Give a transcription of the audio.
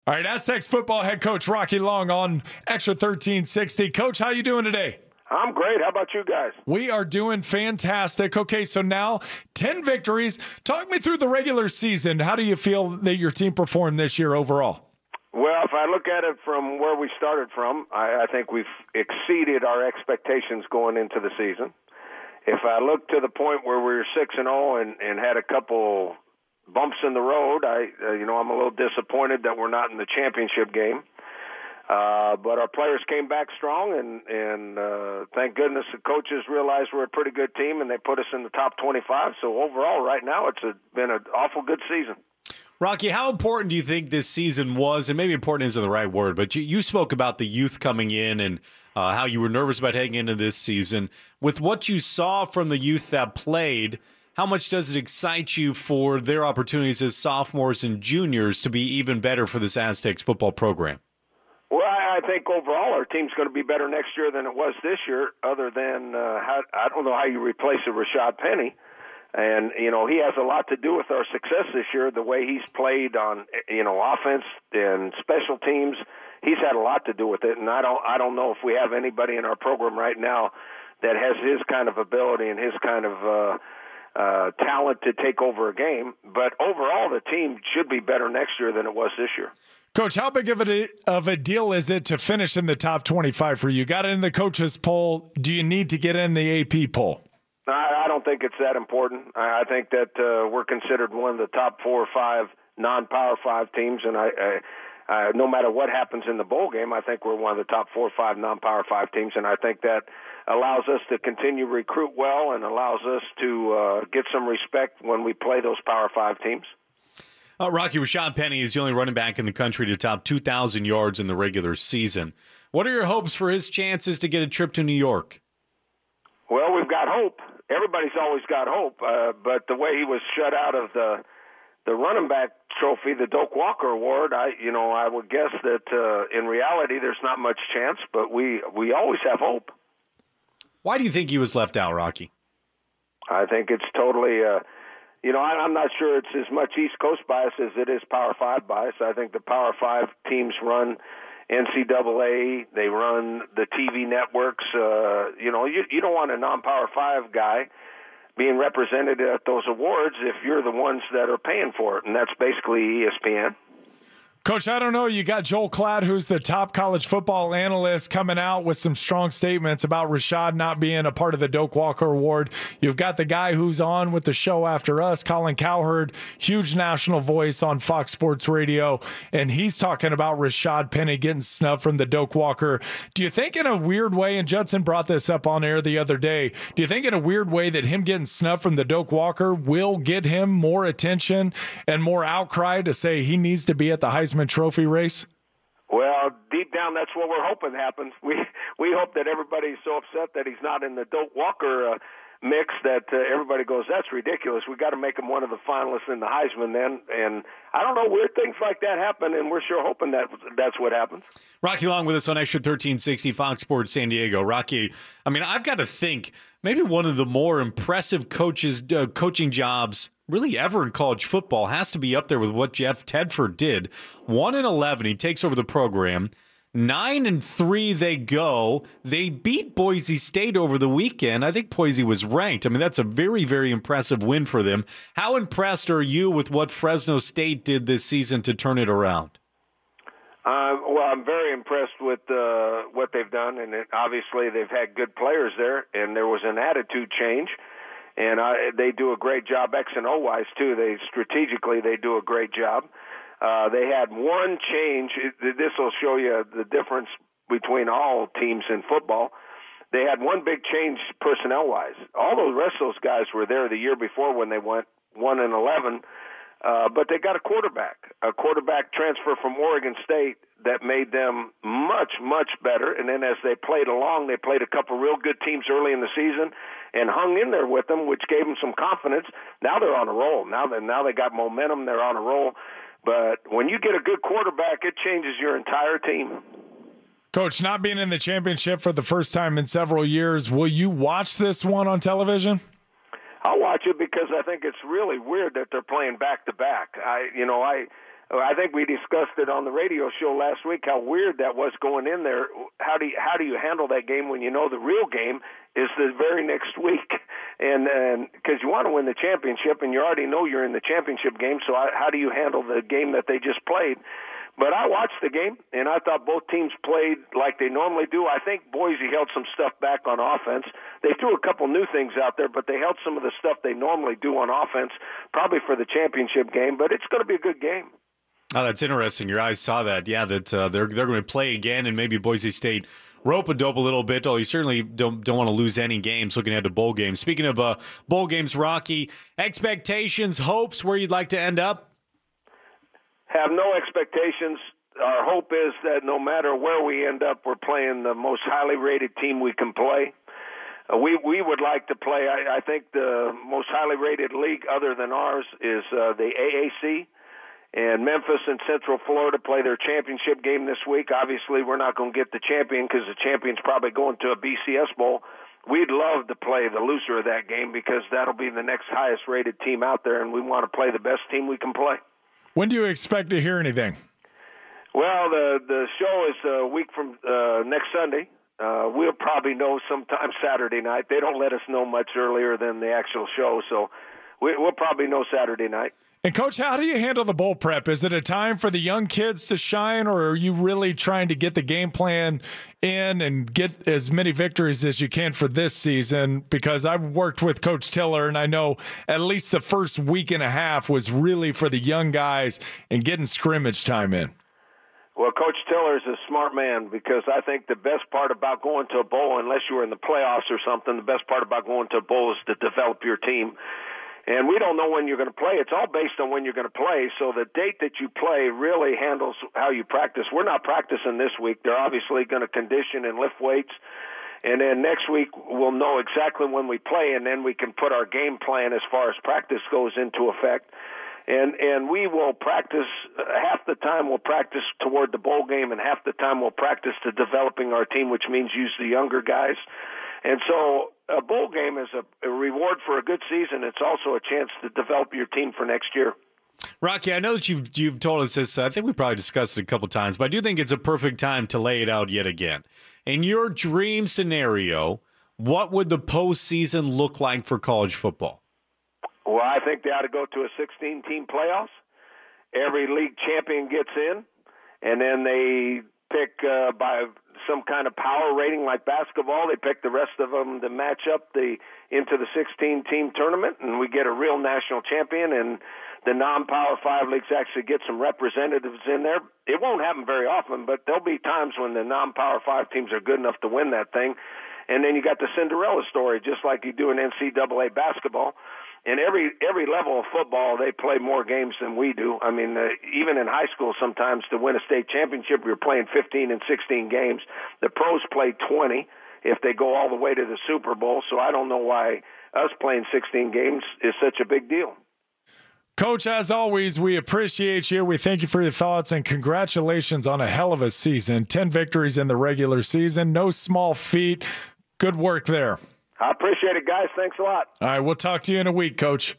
All right, Aztecs football head coach Rocky Long on Xtra 1360. Coach, how you doing today? I'm great. How about you guys? We are doing fantastic. Okay, so now 10 victories. Talk me through the regular season. How do you feel that your team performed this year overall? Well, if I look at it from where we started from, I think we've exceeded our expectations going into the season. If I look to the point where we were 6-0 and had a couple bumps in the road, I'm a little disappointed that we're not in the championship game. But our players came back strong, and thank goodness the coaches realized we're a pretty good team, and they put us in the top 25. So overall, right now, it's been an awful good season. Rocky, how important do you think this season was? And maybe important isn't the right word, but you spoke about the youth coming in and how you were nervous about heading into this season. With what you saw from the youth that played, how much does it excite you for their opportunities as sophomores and juniors to be even better for this Aztecs football program? Well, I think overall our team's going to be better next year than it was this year, other than I don't know how you replace a Rashad Penny. And, he has a lot to do with our success this year, the way he's played on, offense and special teams. He's had a lot to do with it, and I don't know if we have anybody in our program right now that has his kind of ability and his kind of talent to take over a game. But overall, the team should be better next year than it was this year. Coach, how big of a deal is it to finish in the top 25 for you? Got in the coaches poll. Do you need to get in the AP poll? I don't think it's that important. I think that we're considered one of the top 4 or 5 non-Power 5 teams, and no matter what happens in the bowl game, I think we're one of the top 4 or 5 non-Power 5 teams, and I think that allows us to continue to recruit well and allows us to get some respect when we play those Power 5 teams. Rocky, Rashad Penny is the only running back in the country to top 2,000 yards in the regular season. What are your hopes for his chances to get a trip to New York? Well, we've got hope. Everybody's always got hope, but the way he was shut out of the running back trophy, the Doak Walker Award, I would guess that in reality there's not much chance, but we always have hope. Why do you think he was left out, Rocky? I think it's totally, I'm not sure it's as much East Coast bias as it is Power 5 bias. I think the Power 5 teams run NCAA, they run the TV networks. You don't want a non-Power 5 guy being represented at those awards if you're the ones that are paying for it, and that's basically ESPN. Coach, I don't know. You got Joel Klatt, who's the top college football analyst, coming out with some strong statements about Rashad not being a part of the Doak Walker Award. You've got the guy who's on with the show after us, Colin Cowherd, huge national voice on Fox Sports Radio, and he's talking about Rashad Penny getting snubbed from the Doak Walker. Do you think in a weird way, and Judson brought this up on air the other day, do you think in a weird way that him getting snubbed from the Doak Walker will get him more attention and more outcry to say he needs to be at the Heisman Trophy race? Well, deep down, that's what we're hoping happens. We hope that everybody's so upset that he's not in the Doak Walker mix that everybody goes, that's ridiculous. We got to make him one of the finalists in the Heisman then. And I don't know, weird things like that happen, and we're sure hoping that that's what happens. Rocky Long with us on Xtra 1360, Fox Sports San Diego. Rocky, I've got to think maybe one of the more impressive coaching jobs really ever in college football has to be up there with what Jeff Tedford did. 1-11, he takes over the program. 9-3 they go. They beat Boise State over the weekend. I think Boise was ranked. That's a very, very impressive win for them. How impressed are you with what Fresno State did this season to turn it around? Well, I'm very impressed with what they've done, and obviously they've had good players there, and there was an attitude change. And they do a great job X and O-wise, too. Strategically, they do a great job. They had one change. This will show you the difference between all teams in football. They had one big change personnel-wise. All the rest of those guys were there the year before when they went 1-11, but they got a quarterback transfer from Oregon State that made them much, much better. And then as they played along, they played a couple real good teams early in the season and hung in there with them, which gave them some confidence. Now they're on a roll. Now they got momentum. They're on a roll. But when you get a good quarterback, it changes your entire team. Coach, not being in the championship for the first time in several years, will you watch this one on television? I'll watch it because I think it's really weird that they're playing back-to-back. I think we discussed it on the radio show last week, how weird that was going in there. How do you handle that game when you know the real game is the very next week? And because you want to win the championship, and you already know you're in the championship game, so how do you handle the game that they just played? But I watched the game, and I thought both teams played like they normally do. I think Boise held some stuff back on offense. They threw a couple new things out there, but they held some of the stuff they normally do on offense, probably for the championship game. But it's going to be a good game. Oh, that's interesting. Your eyes saw that. Yeah, that they're going to play again, and maybe Boise State rope-a-dope a little bit. Oh, you certainly don't want to lose any games looking ahead to bowl games. Speaking of bowl games, Rocky, expectations, hopes, where you'd like to end up? Have no expectations. Our hope is that no matter where we end up, we're playing the most highly rated team we can play. We would like to play, I think the most highly rated league other than ours is the AAC. And Memphis and Central Florida play their championship game this week. Obviously, we're not going to get the champion because the champion's probably going to a BCS Bowl. We'd love to play the loser of that game because that'll be the next highest-rated team out there, and we want to play the best team we can play. When do you expect to hear anything? Well, the show is a week from next Sunday. We'll probably know sometime Saturday night. They don't let us know much earlier than the actual show, so we'll probably know Saturday night. And, Coach, how do you handle the bowl prep? Is it a time for the young kids to shine, or are you really trying to get the game plan in and get as many victories as you can for this season? Because I've worked with Coach Tiller, and I know at least the first week and a half was really for the young guys and getting scrimmage time in. Well, Coach Tiller is a smart man because I think the best part about going to a bowl, unless you were in the playoffs or something, the best part about going to a bowl is to develop your team. And we don't know when you're going to play. It's all based on when you're going to play. So the date that you play really handles how you practice. We're not practicing this week. They're obviously going to condition and lift weights. And then next week we'll know exactly when we play, and then we can put our game plan as far as practice goes into effect. And we will practice, half the time we'll practice toward the bowl game, and half the time we'll practice to developing our team, which means use the younger guys. And so a bowl game is a reward for a good season. It's also a chance to develop your team for next year. Rocky, I know that you've told us this. I think we probably discussed it a couple times, but I do think it's a perfect time to lay it out yet again. In your dream scenario, what would the postseason look like for college football? Well, I think they ought to go to a 16-team playoffs. Every league champion gets in, and then they pick by some kind of power rating like basketball. They pick the rest of them to match up into the 16-team tournament, and we get a real national champion, and the non-Power 5 leagues actually get some representatives in there. It won't happen very often, but there'll be times when the non-Power 5 teams are good enough to win that thing. And then you got the Cinderella story, just like you do in NCAA basketball. And every level of football, they play more games than we do. I mean, even in high school, sometimes to win a state championship, you're playing 15 and 16 games. The pros play 20 if they go all the way to the Super Bowl. So I don't know why us playing 16 games is such a big deal. Coach, as always, we appreciate you. We thank you for your thoughts, and congratulations on a hell of a season. 10 victories in the regular season. No small feat. Good work there. I appreciate it, guys. Thanks a lot. All right, we'll talk to you in a week, Coach.